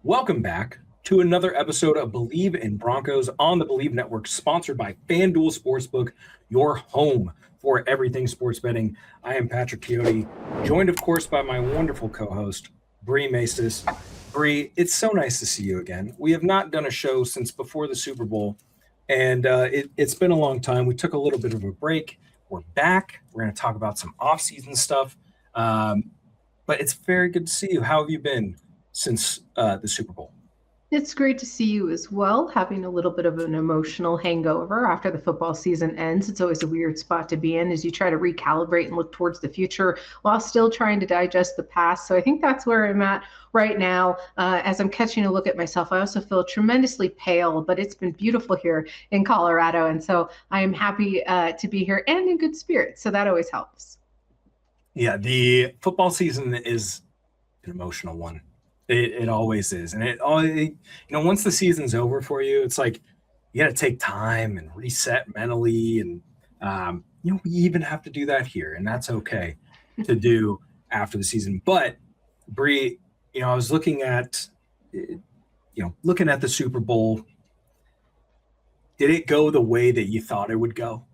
Welcome back to another episode of Believe in Broncos on the Believe Network, sponsored by FanDuel Sportsbook, your home for everything sports betting. I am Patrick Coyote, joined, of course, by my wonderful co-host, Bri Maestas. Bri, it's so nice to see you again. We have not done a show since before the Super Bowl, and it's been a long time. We took a little bit of a break. We're back. We're going to talk about some off-season stuff, but it's very good to see you. How have you been since the Super Bowl? It's great to see you as well, having a little bit of an emotional hangover after the football season ends. It's always a weird spot to be in as you try to recalibrate and look towards the future while still trying to digest the past. So I think that's where I'm at right now. As I'm catching a look at myself, I also feel tremendously pale, but it's been beautiful here in Colorado. And so I am happy to be here and in good spirits. So that always helps. Yeah, the football season is an emotional one. It always is. And once the season's over for you, it's like you got to take time and reset mentally. And, we even have to do that here. And that's okay to do after the season. But, Bri, I was looking at the Super Bowl. Did it go the way that you thought it would go?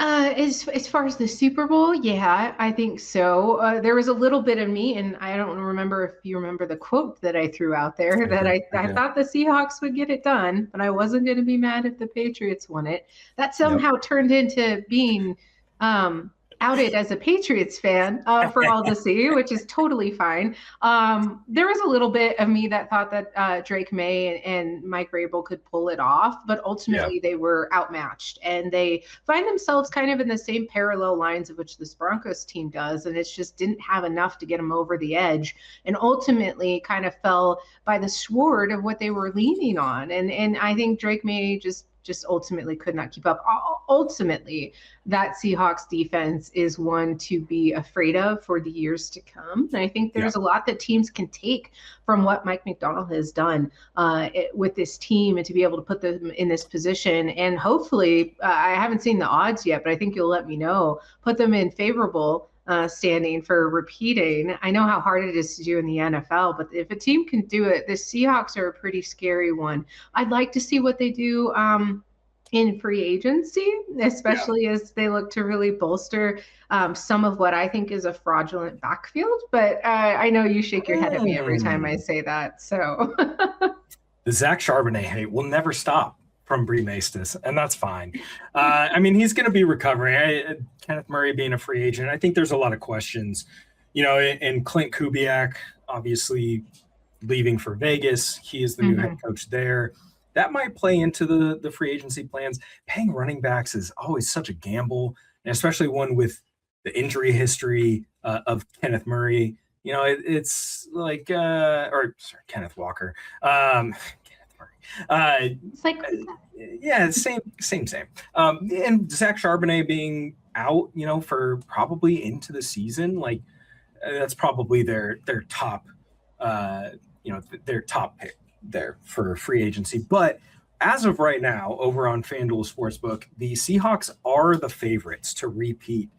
As far as the Super Bowl, yeah, I think so. There was a little bit of me, and I don't remember if you remember the quote that I threw out there, that I thought the Seahawks would get it done, but I wasn't going to be mad if the Patriots won it. That somehow turned into being outed as a Patriots fan for all to see, which is totally fine. There was a little bit of me that thought that Drake May and Mike Vrabel could pull it off, but ultimately they were outmatched, and they find themselves kind of in the same parallel lines of which this Broncos team does, and it just didn't have enough to get them over the edge, and ultimately kind of fell by the sword of what they were leaning on. And I think Drake May just ultimately could not keep up. Ultimately, that Seahawks defense is one to be afraid of for the years to come. And I think there's a lot that teams can take from what Mike Macdonald has done with this team, and to be able to put them in this position. And hopefully, I haven't seen the odds yet, but I think you'll let me know, put them in favorable standing for repeating. I know how hard it is to do in the NFL, but if a team can do it, the Seahawks are a pretty scary one. I'd like to see what they do in free agency, especially as they look to really bolster some of what I think is a fraudulent backfield. But I know you shake your head at me every time I say that. So the Zach Charbonnet hate will never stop from Bri Maestas, and that's fine. He's going to be recovering. Kenneth Murray being a free agent, I think there's a lot of questions. And Clint Kubiak obviously leaving for Vegas. He is the new head coach there. That might play into the free agency plans. Paying running backs is always such a gamble, and especially one with the injury history of Kenneth Murray. It's like Kenneth Walker. It's like same. And Zach Charbonnet being out, for probably into the season, that's probably their top, their top pick there for free agency. But as of right now, over on FanDuel Sportsbook, the Seahawks are the favorites to repeat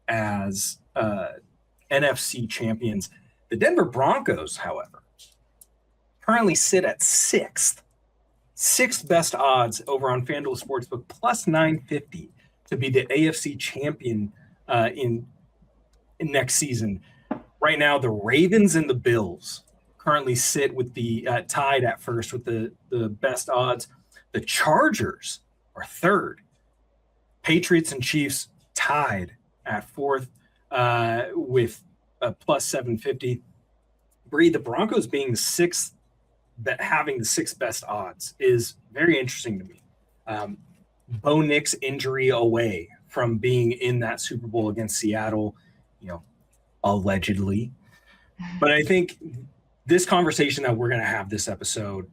as NFC champions. The Denver Broncos, however, currently sit at sixth best odds over on FanDuel Sportsbook, plus 950 to be the AFC champion in next season. Right now, the Ravens and the Bills currently sit with the tied at first with the best odds. The Chargers are third. Patriots and Chiefs tied at fourth with plus 750. Bri, the Broncos being the sixth, that having the sixth best odds is very interesting to me. Bo Nix injury away from being in that Super Bowl against Seattle, allegedly. But I think this conversation that we're going to have this episode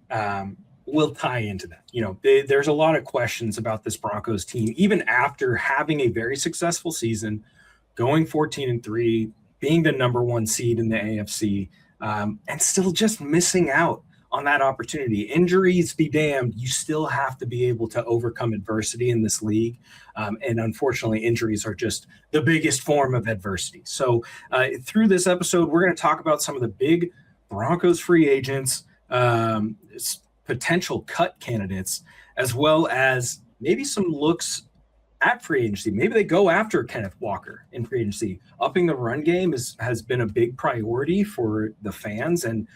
will tie into that. There's a lot of questions about this Broncos team, even after having a very successful season, going 14-3, being the number one seed in the AFC, and still just missing out on that opportunity. Injuries be damned, you still have to be able to overcome adversity in this league. And unfortunately, injuries are just the biggest form of adversity. So through this episode, we're going to talk about some of the big Broncos free agents, potential cut candidates, as well as maybe some looks at free agency. Maybe they go after Kenneth Walker in free agency. Upping the run game has been a big priority for the fans. And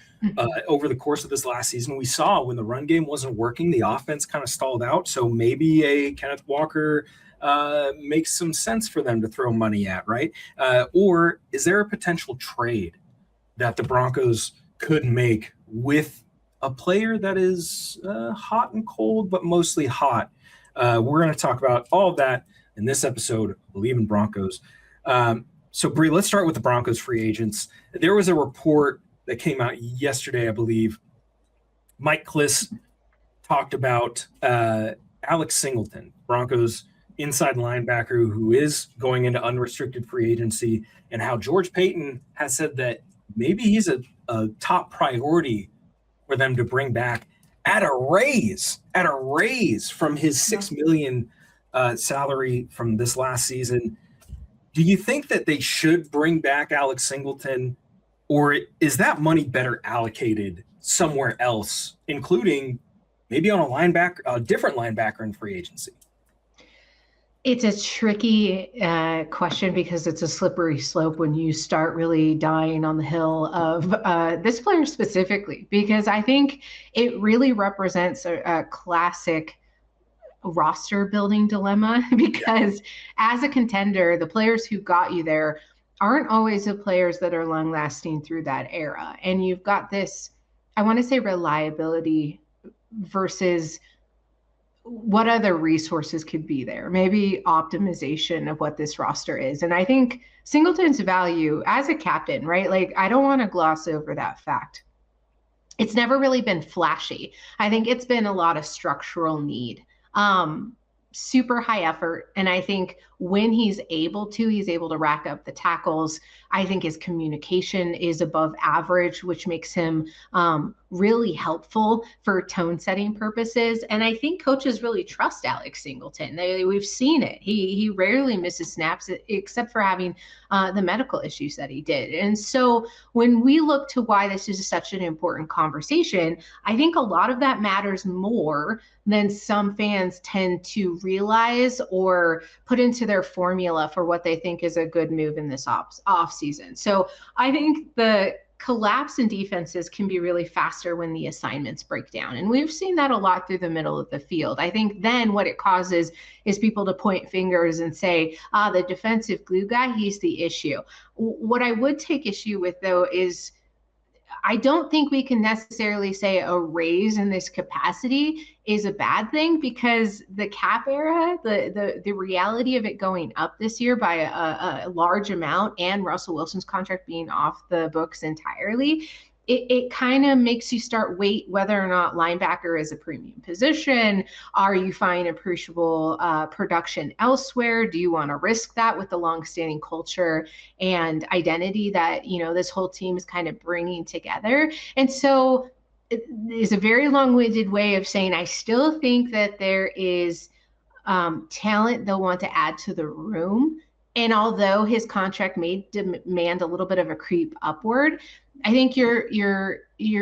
over the course of this last season, we saw when the run game wasn't working, the offense kind of stalled out. So maybe a Kenneth Walker makes some sense for them to throw money at, right? Or is there a potential trade that the Broncos could make with a player that is hot and cold, but mostly hot? We're going to talk about all of that in this episode of Believe in Broncos. So, Bri, let's start with the Broncos free agents. There was a report that came out yesterday, I believe. Mike Kliss talked about Alex Singleton, Broncos inside linebacker who is going into unrestricted free agency, and how George Paton has said that maybe he's a top priority for them to bring back at a raise from his $6 million salary from this last season. Do you think that they should bring back Alex Singleton, or is that money better allocated somewhere else, including maybe on a different linebacker in free agency? It's a tricky question because it's a slippery slope when you start really dying on the hill of this player specifically, because I think it really represents a classic roster building dilemma, because as a contender, the players who got you there aren't always the players that are long lasting through that era. And you've got this, I want to say, reliability versus what other resources could be there, maybe optimization of what this roster is. And I think Singleton's value as a captain, right? Like, I don't want to gloss over that fact. It's never really been flashy. I think it's been a lot of structural need, super high effort. And I think when he's able to rack up the tackles. I think his communication is above average, which makes him really helpful for tone setting purposes. And I think coaches really trust Alex Singleton. We've seen it. He rarely misses snaps except for having the medical issues that he did. And so when we look to why this is such an important conversation, I think a lot of that matters more than some fans tend to realize or put into their formula for what they think is a good move in this off season. So I think the collapse in defenses can be really faster when the assignments break down. And we've seen that a lot through the middle of the field. I think then what it causes is people to point fingers and say, the defensive glue guy, he's the issue. What I would take issue with, though, is I don't think we can necessarily say a raise in this capacity is a bad thing, because the cap era, the reality of it going up this year by a large amount and Russell Wilson's contract being off the books entirely, it kind of makes you start weight whether or not linebacker is a premium position. Are you finding appreciable production elsewhere? Do you want to risk that with the longstanding culture and identity that, this whole team is kind of bringing together? And so it is a very long-winded way of saying I still think that there is talent they'll want to add to the room. And although his contract may demand a little bit of a creep upward, I think you're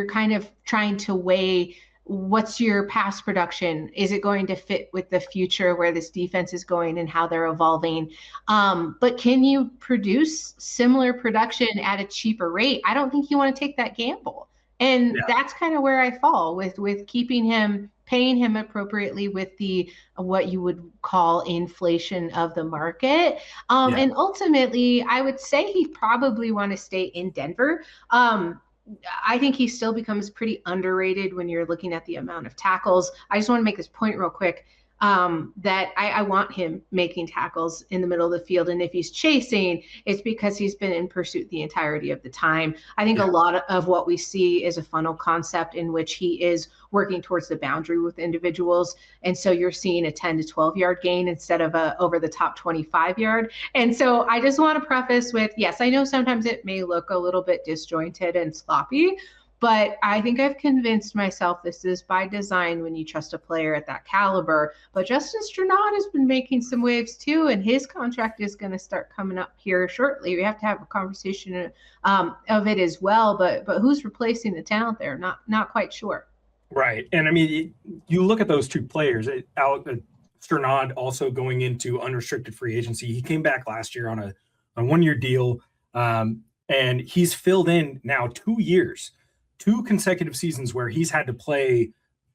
kind of trying to weigh what's your past production. Is it going to fit with the future where this defense is going and how they're evolving? But can you produce similar production at a cheaper rate? I don't think you want to take that gamble. And that's kind of where I fall with keeping him, paying him appropriately with the what you would call inflation of the market. And ultimately, I would say he probably want to stay in Denver. I think he still becomes pretty underrated when you're looking at the amount of tackles. I just want to make this point real quick, that I want him making tackles in the middle of the field. And if he's chasing, it's because he's been in pursuit the entirety of the time. I think a lot of what we see is a funnel concept in which he is working towards the boundary with individuals. And so you're seeing a 10 to 12 yard gain instead of a over the top 25 yard. And so I just want to preface with, yes, I know sometimes it may look a little bit disjointed and sloppy, But I think I've convinced myself this is by design when you trust a player at that caliber. But Justin Strnad has been making some waves too, and his contract is going to start coming up here shortly. We have to have a conversation of it as well. But who's replacing the talent there? Not quite sure. Right. And I mean, you look at those two players, Strnad also going into unrestricted free agency. He came back last year on a one-year deal, and he's filled in now 2 years, 2 consecutive seasons where he's had to play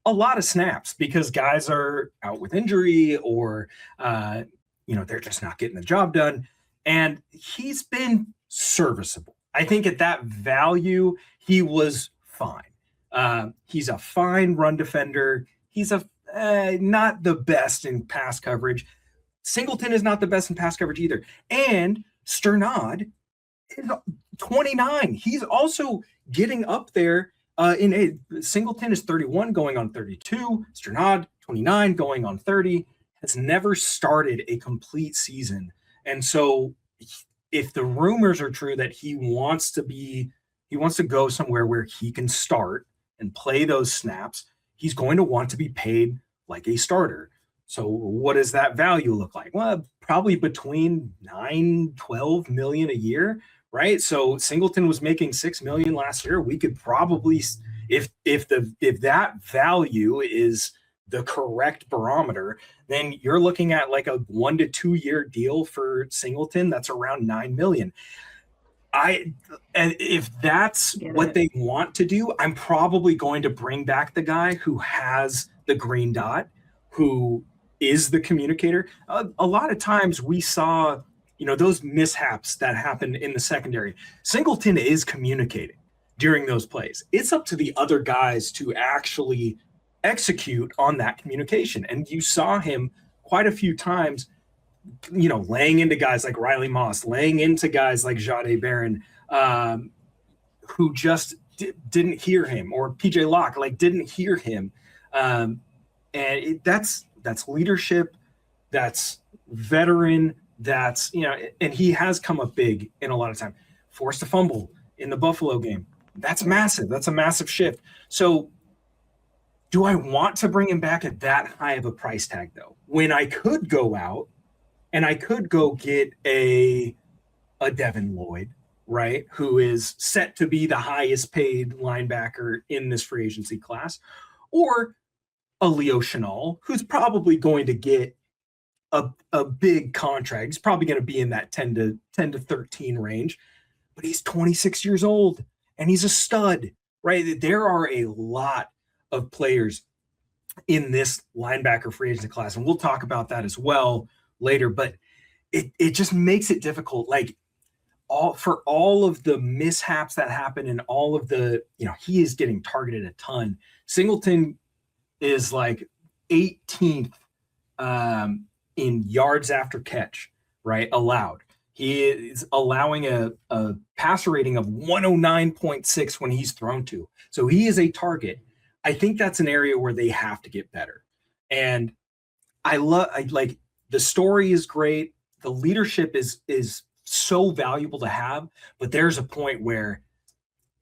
a lot of snaps because guys are out with injury or, they're just not getting the job done. And he's been serviceable. I think at that value, he was fine. He's a fine run defender. He's not the best in pass coverage. Singleton is not the best in pass coverage either. And Strnad is 29. He's also getting up there Singleton is 31 going on 32. Strnad, 29 going on 30. Has never started a complete season. And so if the rumors are true that he wants to go somewhere where he can start and play those snaps, he's going to want to be paid like a starter. So what does that value look like? Well, probably between 9-12 million a year, right? So Singleton was making $6 million last year. We could probably, if that value is the correct barometer, then you're looking at like a 1 to 2 year deal for Singleton. That's around $9 million. And if that's what they want to do, I'm probably going to bring back the guy who has the green dot, who is the communicator. A lot of times we saw, those mishaps that happen in the secondary. Singleton is communicating during those plays. It's up to the other guys to actually execute on that communication. And you saw him quite a few times, laying into guys like Riley Moss, laying into guys like Jahdae Barron, who just didn't hear him, or PJ Locke, didn't hear him. That's leadership, that's veteran, that's, and he has come up big in a lot of time. Forced a fumble in the Buffalo game. That's massive. That's a massive shift. So do I want to bring him back at that high of a price tag, though, when I could go out and I could go get a Devin Lloyd, right, who is set to be the highest paid linebacker in this free agency class, or a Leo Chenal, who's probably going to get a big contract. He's probably going to be in that 10 to 13 range, but he's 26 years old and he's a stud, right? There are a lot of players in this linebacker free agency class, and we'll talk about that as well later, but it just makes it difficult. For all of the mishaps that happen and all of the, he is getting targeted a ton. Singleton is 18th in yards after catch, right? Allowed. He is allowing a passer rating of 109.6 when he's thrown to. So he is a target. I think that's an area where they have to get better. And the story is great. The leadership is so valuable to have, but there's a point where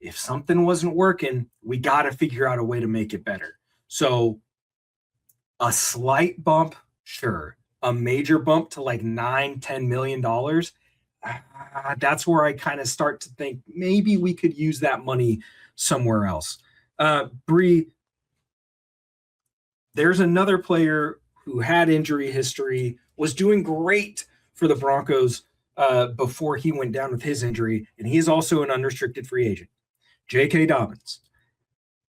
if something wasn't working, we got to figure out a way to make it better. So a slight bump, sure. A major bump to $9-10 million. That's where I kind of start to think maybe we could use that money somewhere else. Bri, there's another player who had injury history, was doing great for the Broncos before he went down with his injury, and he's also an unrestricted free agent, J.K. Dobbins.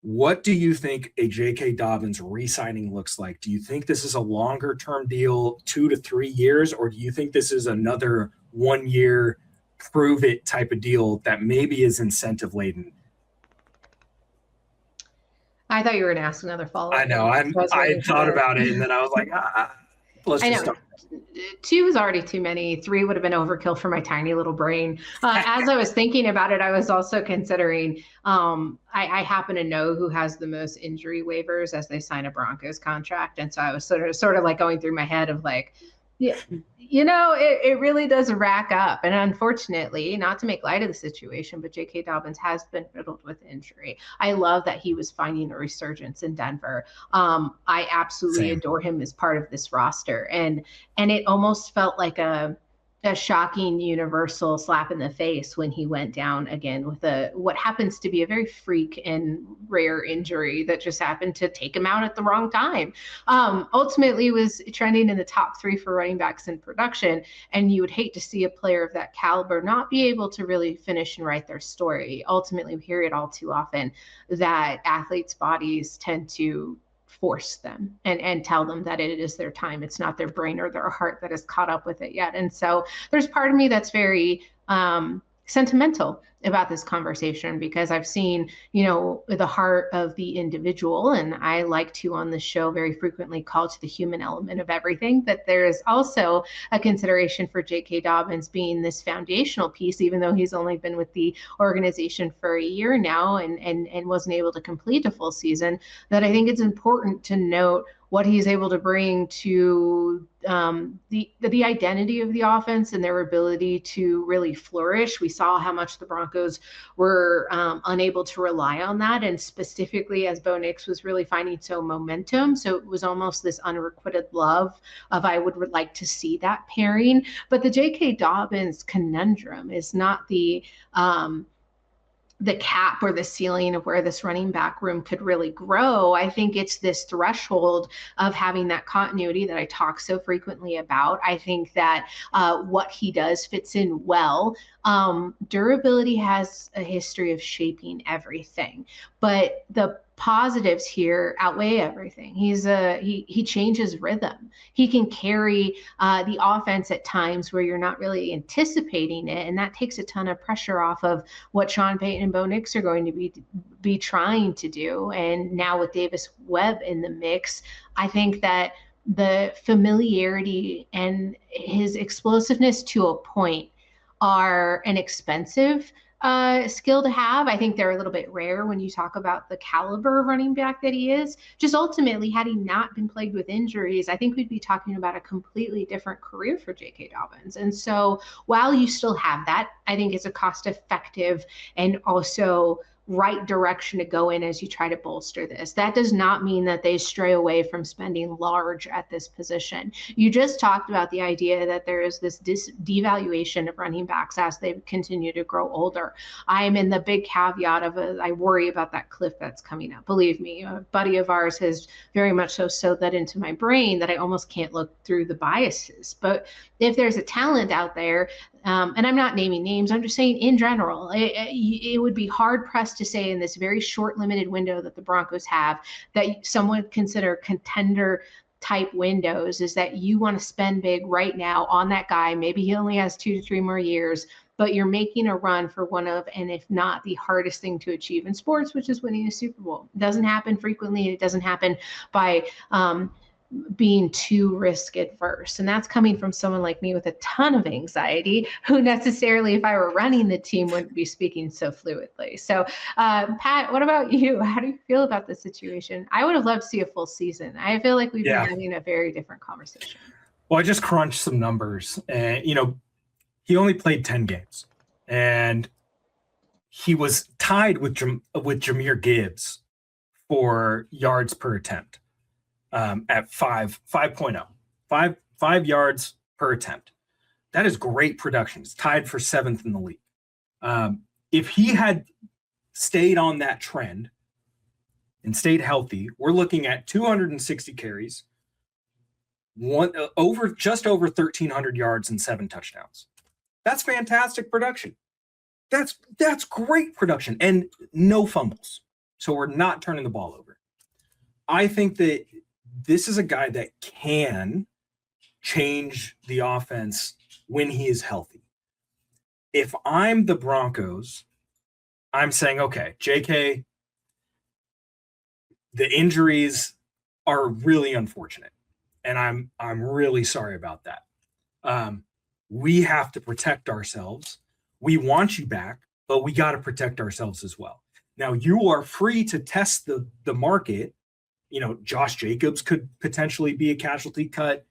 What do you think a J.K. Dobbins re-signing looks like? Do you think this is a longer-term deal, 2 to 3 years, or do you think this is another 1 year prove-it type of deal that maybe is incentive-laden? I thought you were going to ask another follow-up. I know. I thought about it, and then I was like, let's just start. 2 is already too many. 3 would have been overkill for my tiny little brain. As I was thinking about it, I was also considering, I happen to know who has the most injury waivers as they sign a Broncos contract. And so I was sort of going through my head of Yeah, it really does rack up. And unfortunately, not to make light of the situation, but J.K. Dobbins has been riddled with injury. I love that he was finding a resurgence in Denver. I absolutely Same. adore him as part of this roster. And it almost felt like a shocking universal slap in the face when he went down again with what happens to be a very freak and rare injury that just happened to take him out at the wrong time. Ultimately was trending in the top 3 for running backs in production, and you would hate to see a player of that caliber not be able to really finish and write their story. Ultimately, we hear it all too often that athletes' bodies tend to force them and tell them that it is their time. It's not their brain or their heart that is caught up with it yet. And so there's part of me that's very sentimental about this conversation, because I've seen, the heart of the individual. And I like to, on this show, very frequently call to the human element of everything, that there is also a consideration for J.K. Dobbins being this foundational piece, even though he's only been with the organization for a year now and wasn't able to complete a full season, that I think it's important to note what he's able to bring to the identity of the offense and their ability to really flourish. We saw how much the Broncos were unable to rely on that, and specifically as Bo Nix was really finding some momentum. So it was almost this unrequited love of, I would like to see that pairing. But the J.K. Dobbins conundrum is not the cap or the ceiling of where this running back room could really grow. I think it's this threshold of having that continuity that I talk so frequently about. I think that what he does fits in well. Durability has a history of shaping everything, but the positives here outweigh everything. He changes rhythm. He can carry the offense at times where you're not really anticipating it, and that takes a ton of pressure off of what Sean Payton and Bo Nix are going to be trying to do. And now with Davis Webb in the mix, I think that the familiarity and his explosiveness to a point are an expensive skill to have. I think they're a little bit rare when you talk about the caliber of running back that he is. Just ultimately, had he not been plagued with injuries, I think we'd be talking about a completely different career for J.K. Dobbins. And so while you still have that, I think it's a cost-effective and also right direction to go in as you try to bolster this. That does not mean that they stray away from spending large at this position. You just talked about the idea that there is this devaluation of running backs as they continue to grow older. I'm in the big caveat of I worry about that cliff that's coming up. Believe me, a buddy of ours has very much so sewed that into my brain that I almost can't look through the biases. But if there's a talent out there, and I'm not naming names, I'm just saying in general, it would be hard pressed to say in this very short limited window that the Broncos have that someone would consider contender type windows is that you want to spend big right now on that guy. Maybe he only has 2 to 3 more years, but you're making a run for one of, and if not the hardest thing to achieve in sports, which is winning a Super Bowl. It doesn't happen frequently. It doesn't happen by being too risk adverse. And that's coming from someone like me with a ton of anxiety, who necessarily, if I were running the team, wouldn't be speaking so fluidly. So Pat, what about you? How do you feel about this situation? I would have loved to see a full season. I feel like we've been having a very different conversation. Well, I just crunched some numbers, and he only played 10 games, and he was tied with Jahmyr Gibbs for yards per attempt. At 5.0, 5 yards per attempt. That is great production. It's tied for 7th in the league. If he had stayed on that trend and stayed healthy, we're looking at 260 carries, just over 1,300 yards and 7 touchdowns. That's fantastic production. That's great production and no fumbles. So we're not turning the ball over. I think that this is a guy that can change the offense when he is healthy. If I'm the Broncos, I'm saying, okay, JK, the injuries are really unfortunate, and I'm really sorry about that. We have to protect ourselves. We want you back, but we got to protect ourselves as well. Now, you are free to test the market. Josh Jacobs could potentially be a casualty cut.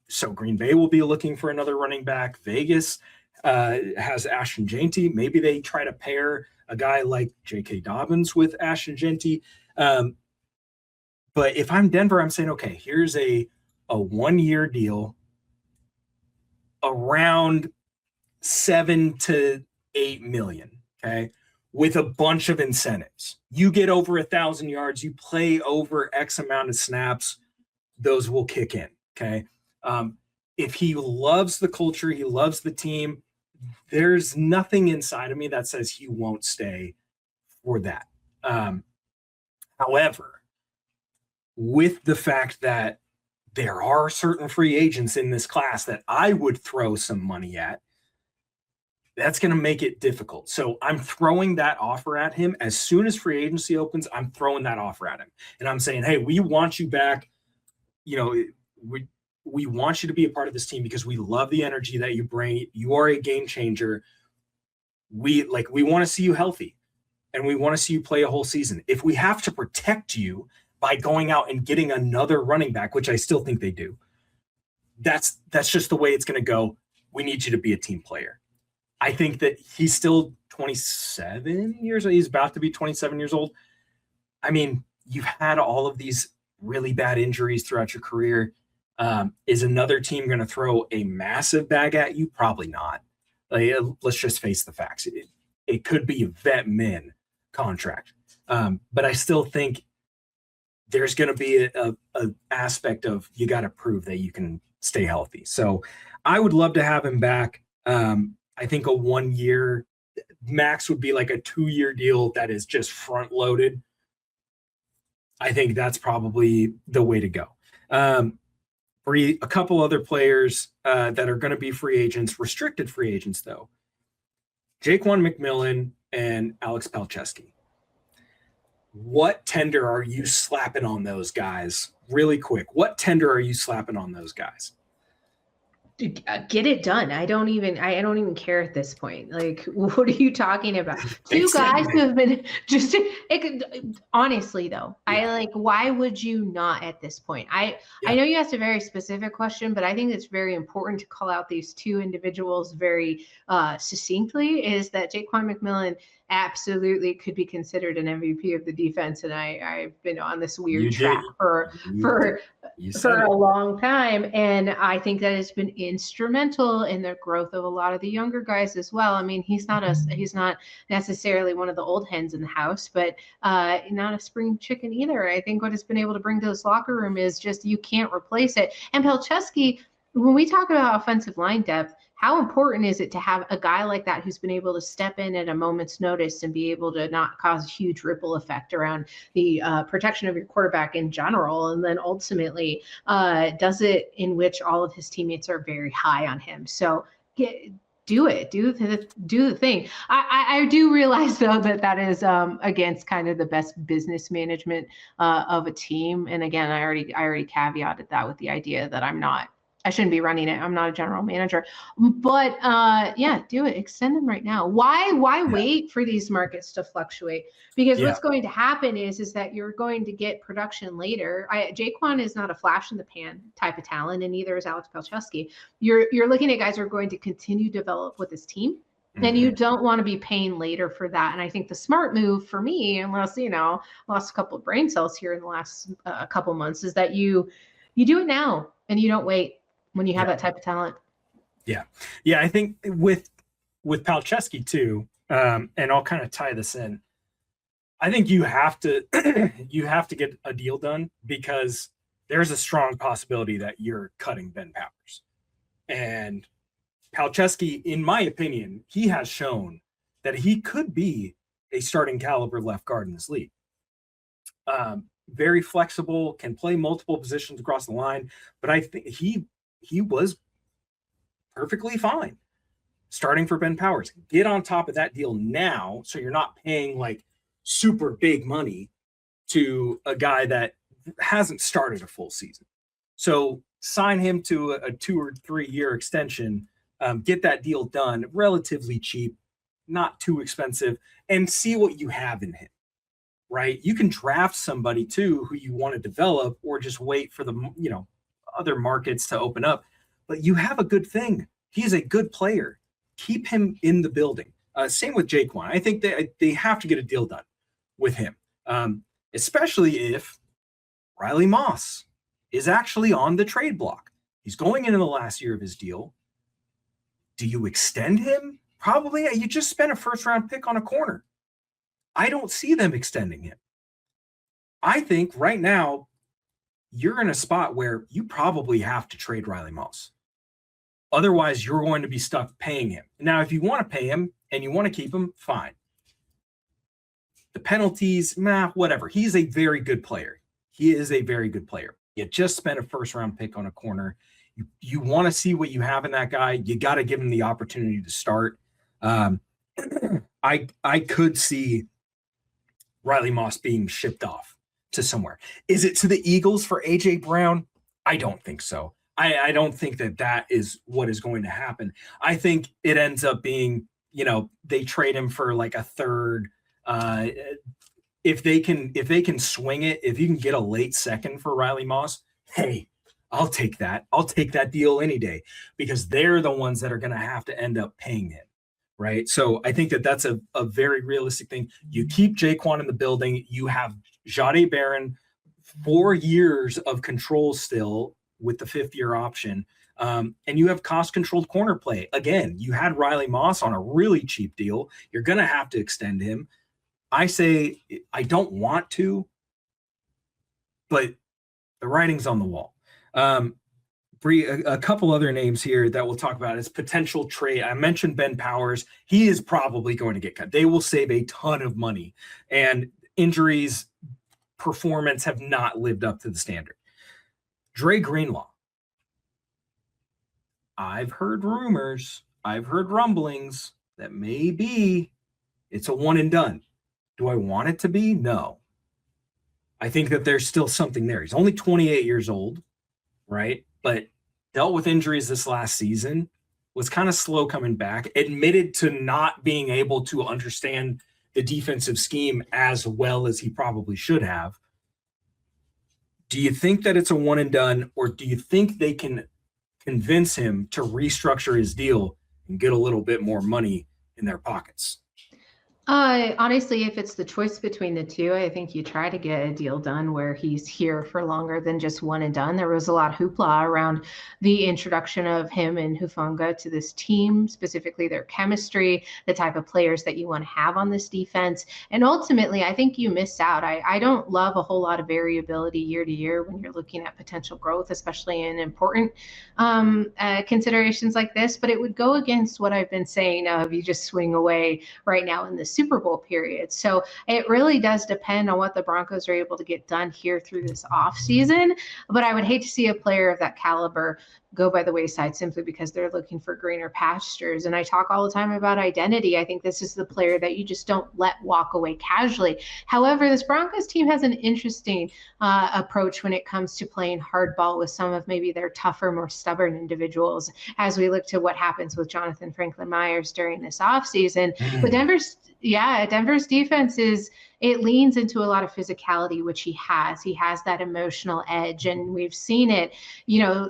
So Green Bay will be looking for another running back. Vegas has Ashton Jeanty. Maybe they try to pair a guy like J.K. Dobbins with Ashton Jeanty. But if I'm Denver, I'm saying, okay, here's a 1-year deal around $7 to $8 million, okay, with a bunch of incentives. You get over 1,000 yards, you play over X amount of snaps, those will kick in, okay? If he loves the culture, he loves the team, there's nothing inside of me that says he won't stay for that. However, with the fact that there are certain free agents in this class that I would throw some money at, that's going to make it difficult. So I'm throwing that offer at him. As soon as free agency opens, I'm throwing that offer at him. And I'm saying, hey, we want you back. We want you to be a part of this team because we love the energy that you bring. You are a game changer. We want to see you healthy, and we want to see you play a whole season. If we have to protect you by going out and getting another running back, which I still think they do, that's just the way it's going to go. We need you to be a team player. I think that he's still 27 years old. He's about to be 27 years old. I mean, you've had all of these really bad injuries throughout your career. Is another team going to throw a massive bag at you? Probably not. Let's just face the facts. It could be a vet min contract. But I still think there's going to be a aspect of you got to prove that you can stay healthy. So I would love to have him back. I think a 1-year max would be like a 2-year deal that is just front loaded. I think that's probably the way to go. A couple other players that are going to be free agents, restricted free agents though. Jaquan McMillian and Alex Palczewski. What tender are you slapping on those guys? Really quick. What tender are you slapping on those guys? Get it done. I don't even care at this point. Like, what are you talking about? Two guys who have been just honestly though. Yeah. Why would you not at this point? I know you asked a very specific question, but I think it's very important to call out these two individuals very succinctly, is that Jaquan McMillian absolutely could be considered an MVP of the defense. And I've been on this weird track for a long time. And I think that has been instrumental in the growth of a lot of the younger guys as well. I mean, he's not necessarily one of the old hens in the house, but not a spring chicken either. I think what has been able to bring to this locker room is just, you can't replace it. And Palczewski, when we talk about offensive line depth, how important is it to have a guy like that who's been able to step in at a moment's notice and be able to not cause a huge ripple effect around the protection of your quarterback in general, and then ultimately does it in which all of his teammates are very high on him. So do the thing. I do realize though that is against kind of the best business management of a team. And again, I already caveated that with the idea that I shouldn't be running it. I'm not a general manager, but do it. Extend them right now. Why wait for these markets to fluctuate? Because what's going to happen is that you're going to get production later. Jaquan is not a flash in the pan type of talent, and neither is Alex Palczewski. You're looking at guys who are going to continue to develop with this team. And you don't want to be paying later for that. And I think the smart move for me, unless, lost a couple of brain cells here in the last couple months, is that you do it now and you don't wait when you have that type of talent. Yeah. I think with Palczewski too, and I'll kind of tie this in, I think you have to get a deal done, because there's a strong possibility that you're cutting Ben Powers. And Palczewski, in my opinion, he has shown that he could be a starting caliber left guard in this league. Very flexible, can play multiple positions across the line, but I think he was perfectly fine starting for Ben Powers. Get on top of that deal now, so you're not paying like super big money to a guy that hasn't started a full season. So sign him to a 2 or 3 year extension, get that deal done relatively cheap, not too expensive, and see what you have in him. right? You can draft somebody too who you want to develop, or just wait for the, other markets to open up. But you have a good thing. He is a good player. Keep him in the building. Same with Jaquan. I think they have to get a deal done with him, especially if Riley Moss is actually on the trade block. He's going into the last year of his deal. Do you extend him? Probably. You just spent a first-round pick on a corner. I don't see them extending him. I think right now you're in a spot where you probably have to trade Riley Moss. Otherwise, you're going to be stuck paying him. Now, if you want to pay him and you want to keep him, fine. The penalties, whatever. He's a very good player. He is a very good player. You just spent a first-round pick on a corner. You want to see what you have in that guy. You got to give him the opportunity to start. I could see Riley Moss being shipped off to somewhere. Is it to the Eagles for A.J. Brown? I don't think so. I don't think that is what is going to happen. I think it ends up being, they trade him for like a third. If they can swing it, if you can get a late second for Riley Moss, hey, I'll take that. I'll take that deal any day, because they're the ones that are going to have to end up paying him. Right. So I think that's a very realistic thing. You keep Jaquan in the building. You have Jahdae Barron, 4 years of control still with the 5th-year option. And you have cost-controlled corner play. Again, you had Riley Moss on a really cheap deal. You're going to have to extend him. I say I don't want to, but the writing's on the wall. Bri, a couple other names here that we'll talk about is potential trade. I mentioned Ben Powers. He is probably going to get cut. They will save a ton of money, and injuries, performance have not lived up to the standard. Dre Greenlaw. I've heard rumors, I've heard rumblings that maybe it's a one and done. Do I want it to be? No. I think that there's still something there. He's only 28 years old, right? But dealt with injuries this last season, was kind of slow coming back, admitted to not being able to understand the defensive scheme as well as he probably should have. Do you think that it's a one and done, or do you think they can convince him to restructure his deal and get a little bit more money in their pockets? Honestly, if it's the choice between the two, I think you try to get a deal done where he's here for longer than just one and done. There was a lot of hoopla around the introduction of him and Hufanga to this team, specifically their chemistry, the type of players that you want to have on this defense. And ultimately, I think you miss out. I don't love a whole lot of variability year to year when you're looking at potential growth, especially in important considerations like this. But it would go against what I've been saying of you just swing away right now in the Super Bowl period. So it really does depend on what the Broncos are able to get done here through this offseason. But I would hate to see a player of that caliber go by the wayside simply because they're looking for greener pastures. And I talk all the time about identity. I think this is the player that you just don't let walk away casually. However, this Broncos team has an interesting approach when it comes to playing hardball with some of maybe their tougher, more stubborn individuals as we look to what happens with Jonathan Franklin Myers during this offseason. But Denver's defense it leans into a lot of physicality, which he has. He has that emotional edge, and we've seen it,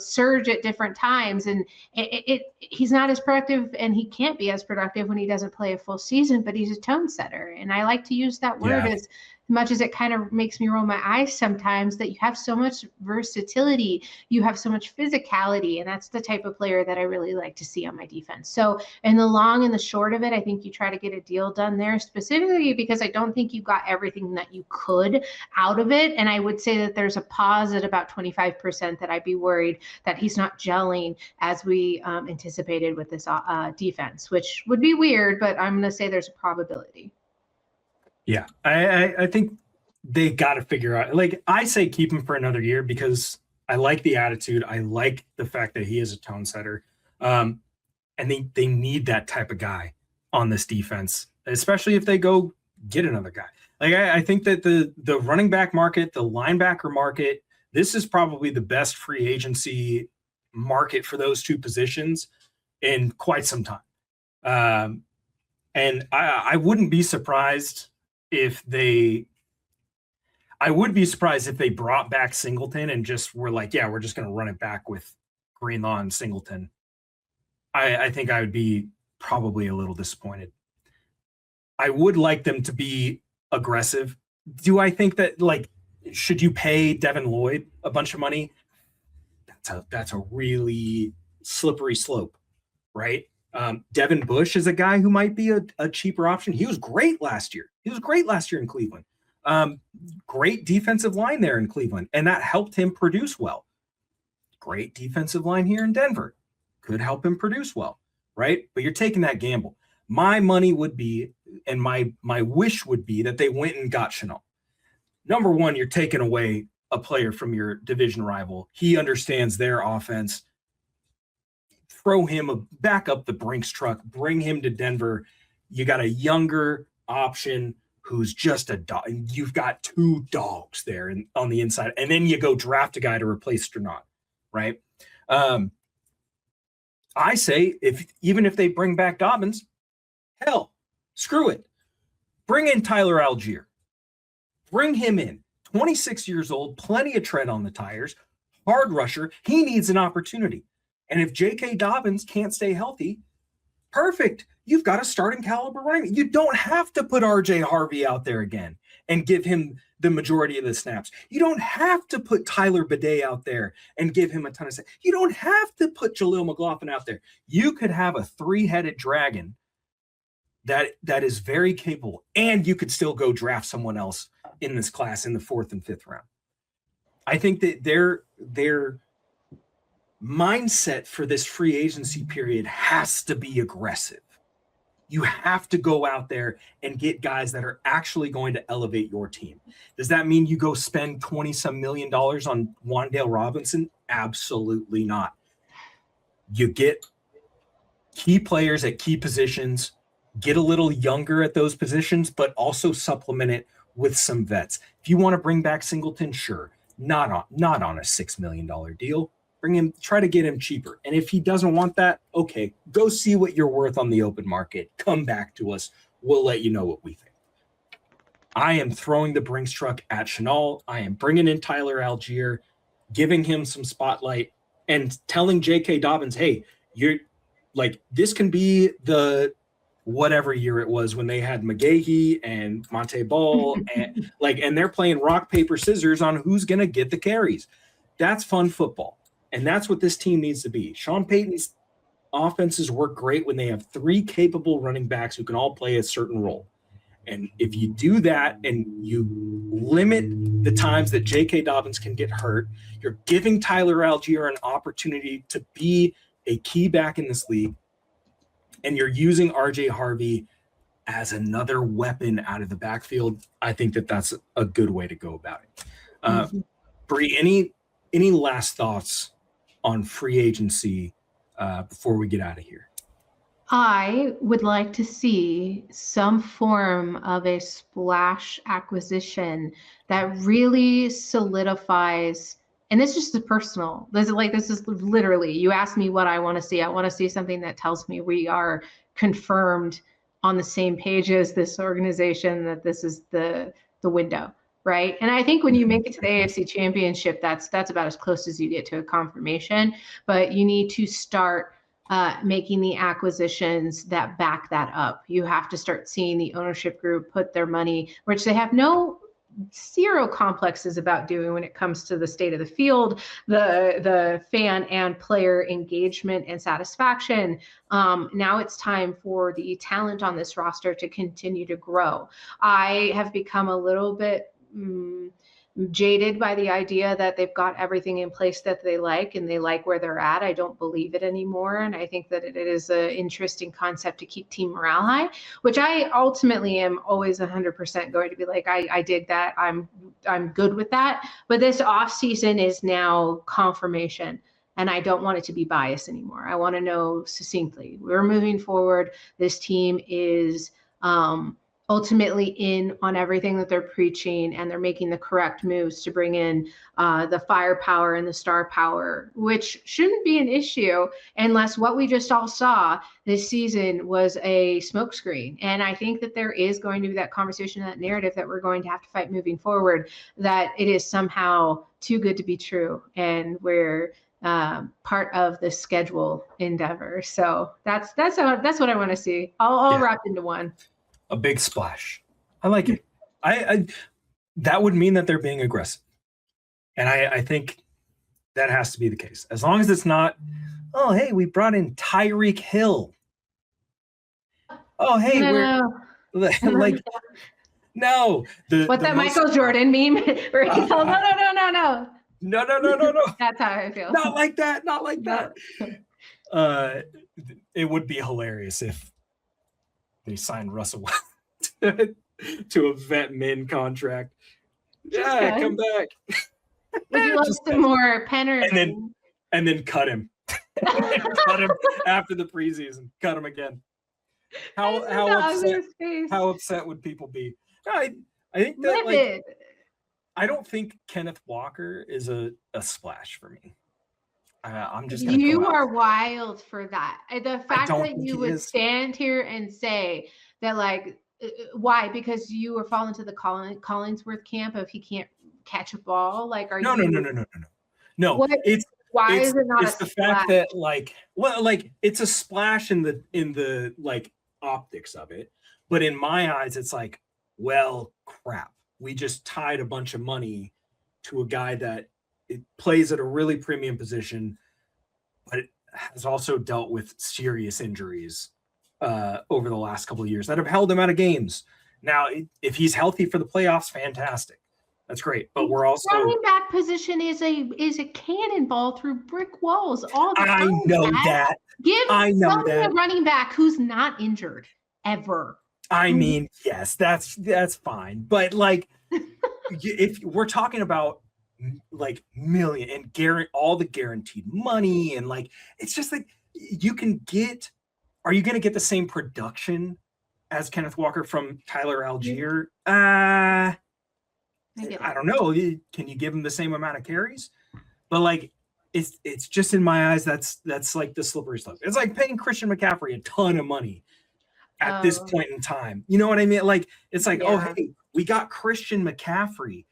surge at different times. And he's not as productive, and he can't be as productive when he doesn't play a full season, but he's a tone setter. And I like to use that word as much as it kind of makes me roll my eyes sometimes, that you have so much versatility, you have so much physicality, and that's the type of player that I really like to see on my defense. So in the long and the short of it, I think you try to get a deal done there, specifically because I don't think you got everything that you could out of it. And I would say that there's a pause at about 25% that I'd be worried that he's not gelling as we anticipated with this defense, which would be weird, but I'm going to say there's a probability. Yeah, I think they got to figure out, like I say, keep him for another year because I like the attitude. I like the fact that he is a tone setter. And they need that type of guy on this defense, especially if they go get another guy. Like I think that the running back market, the linebacker market, this is probably the best free agency market for those two positions in quite some time. And I wouldn't be surprised if they I would be surprised if they brought back Singleton and just were like, yeah, we're just going to run it back with Greenlaw and Singleton. I think I would be probably a little disappointed. I would like them to be aggressive. Do I think that, like, should you pay Devin Lloyd a bunch of money? That's a really slippery slope, right? Devin Bush is a guy who might be a cheaper option. He was great last year. In Cleveland. Great defensive line there in Cleveland, and that helped him produce well. Great defensive line here in Denver could help him produce well, right? But you're taking that gamble. My money would be, and my wish would be, that they went and got Shenault. Number one, you're taking away a player from your division rival. He understands their offense. Throw him back up the Brinks truck, bring him to Denver. You got a younger option who's just a dog. You've got two dogs there on the inside, and then you go draft a guy to replace Strnad, right? I say even if they bring back Dobbins, hell, screw it. Bring in Tyler Algier. Bring him in. 26 years old, plenty of tread on the tires, hard rusher. He needs an opportunity. And if J.K. Dobbins can't stay healthy, perfect. You've got a starting caliber running. You don't have to put R.J. Harvey out there again and give him the majority of the snaps. You don't have to put Tyler Bidet out there and give him a ton of snaps. You don't have to put Jaleel McLaughlin out there. You could have a three-headed dragon that is very capable, and you could still go draft someone else in this class in the 4th and 5th round. I think that their mindset for this free agency period has to be aggressive. You have to go out there and get guys that are actually going to elevate your team. Does that mean you go spend $20-some million on Wan'Dale Robinson? Absolutely not. You get key players at key positions, get a little younger at those positions, but also supplement it with some vets. If you want to bring back Singleton, sure. Not on a $6 million deal. Bring him, try to get him cheaper. And if he doesn't want that, okay, go see what you're worth on the open market. Come back to us. We'll let you know what we think. I am throwing the Brinks truck at Shenault. I am bringing in Tyler Algier, giving him some spotlight, and telling J.K. Dobbins, hey, you're like, this can be the whatever year it was when they had McGahee and Monte Ball and they're playing rock, paper, scissors on who's going to get the carries. That's fun football. And that's what this team needs to be. Sean Payton's offenses work great when they have three capable running backs who can all play a certain role. And if you do that and you limit the times that J.K. Dobbins can get hurt, you're giving Tyler Algier an opportunity to be a key back in this league, and you're using R.J. Harvey as another weapon out of the backfield. I think that that's a good way to go about it. Bri, any last thoughts on free agency before we get out of here? I would like to see some form of a splash acquisition that really solidifies, and this is just personal. This is literally, you asked me what I want to see. I want to see something that tells me we are confirmed on the same page as this organization, that this is the window. Right. And I think when you make it to the AFC Championship, that's about as close as you get to a confirmation. But you need to start making the acquisitions that back that up. You have to start seeing the ownership group put their money, which they have zero complexes about doing when it comes to the state of the field, the fan and player engagement and satisfaction. Now it's time for the talent on this roster to continue to grow. I have become a little bit jaded by the idea that they've got everything in place that they like and they like where they're at. I don't believe it anymore. And I think that it is an interesting concept to keep team morale high, which I ultimately am always 100% going to be like, I dig that. I'm good with that. But this off season is now confirmation. And I don't want it to be biased anymore. I want to know succinctly, we're moving forward. This team is ultimately in on everything that they're preaching, and they're making the correct moves to bring in the firepower and the star power, which shouldn't be an issue unless what we just all saw this season was a smokescreen. And I think that there is going to be that conversation, that narrative that we're going to have to fight moving forward, that it is somehow too good to be true, and we're part of the schedule endeavor. So that's what I want to see, all wrapped into one. A big splash. I like it. I that would mean that they're being aggressive. And I think that has to be the case. As long as it's not, oh, hey, we brought in Tyreek Hill. Oh, hey, like, no. Michael Jordan meme? No. No. That's how I feel. Not like that. It would be hilarious if they signed Russell to a vet min contract. Yeah, come back. Would you like some more Penners? And then cut him. Cut him after the preseason. Cut him again. How upset would people be? I think that I don't think Kenneth Walker is a splash for me. I'm just gonna you are wild for that. The fact that you would stand here and say that, like, why? Because you were falling to the Collinsworth camp of he can't catch a ball. Like, are no. Why is it not? It's the fact that it's a splash in the like optics of it, but in my eyes, it's like, well, crap. We just tied a bunch of money to a guy that it plays at a really premium position, but it has also dealt with serious injuries over the last couple of years that have held him out of games. Now, if he's healthy for the playoffs, fantastic. That's great. But we're also running back position is a cannonball through brick walls all the time. I know that. A running back who's not injured ever. I mean, yes, that's fine. But like, if we're talking about like million and all the guaranteed money, and like, it's just like are you going to get the same production as Kenneth Walker from Tyler Algier? I don't know. Can you give him the same amount of carries? But like, it's just in my eyes, that's like the slippery slope. It's like paying Christian McCaffrey a ton of money at this point in time. You know what I mean? Like, it's like, oh, hey, we got Christian McCaffrey.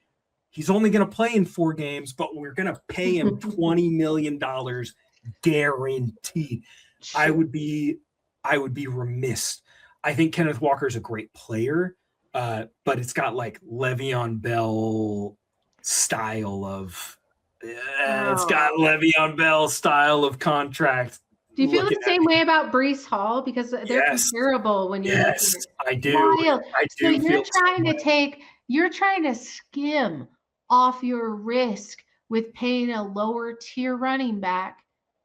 He's only going to play in 4 games, but we're going to pay him $20 million guaranteed. Sure. I would be remiss. I think Kenneth Walker is a great player, but it's got like Le'Veon Bell style of contract. Do you feel the same way about Breece Hall? Because they're comparable when you're looking at I do. Wild. I do. So you're trying to skim off your risk with paying a lower tier running back,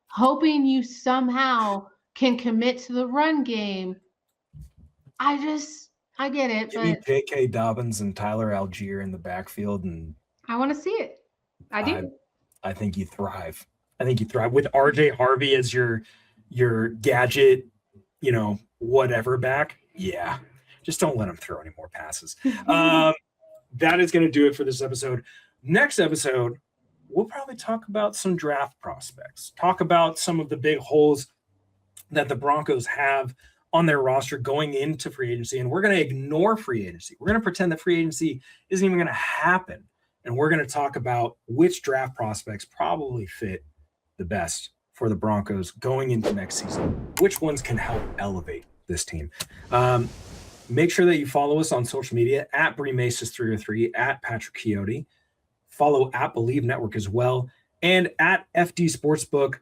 hoping you somehow can commit to the run game. I get it. Give me J.K. Dobbins and Tyler Algier in the backfield, and I want to see it. I do. I think you thrive. With RJ Harvey as your gadget, whatever back. Yeah. Just don't let him throw any more passes. That is going to do it for this episode. Next episode, we'll probably talk about some draft prospects, talk about some of the big holes that the Broncos have on their roster going into free agency. And we're going to ignore free agency. We're going to pretend that free agency isn't even going to happen. And we're going to talk about which draft prospects probably fit the best for the Broncos going into next season, which ones can help elevate this team. Make sure that you follow us on social media at Bri Maces 303, at Patrick Chiotti. Follow at Believe Network as well, and at FD Sportsbook,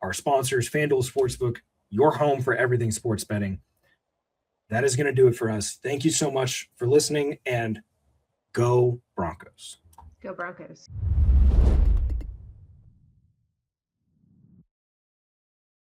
our sponsors, FanDuel Sportsbook, your home for everything sports betting. That is going to do it for us. Thank you so much for listening, and go Broncos. Go Broncos.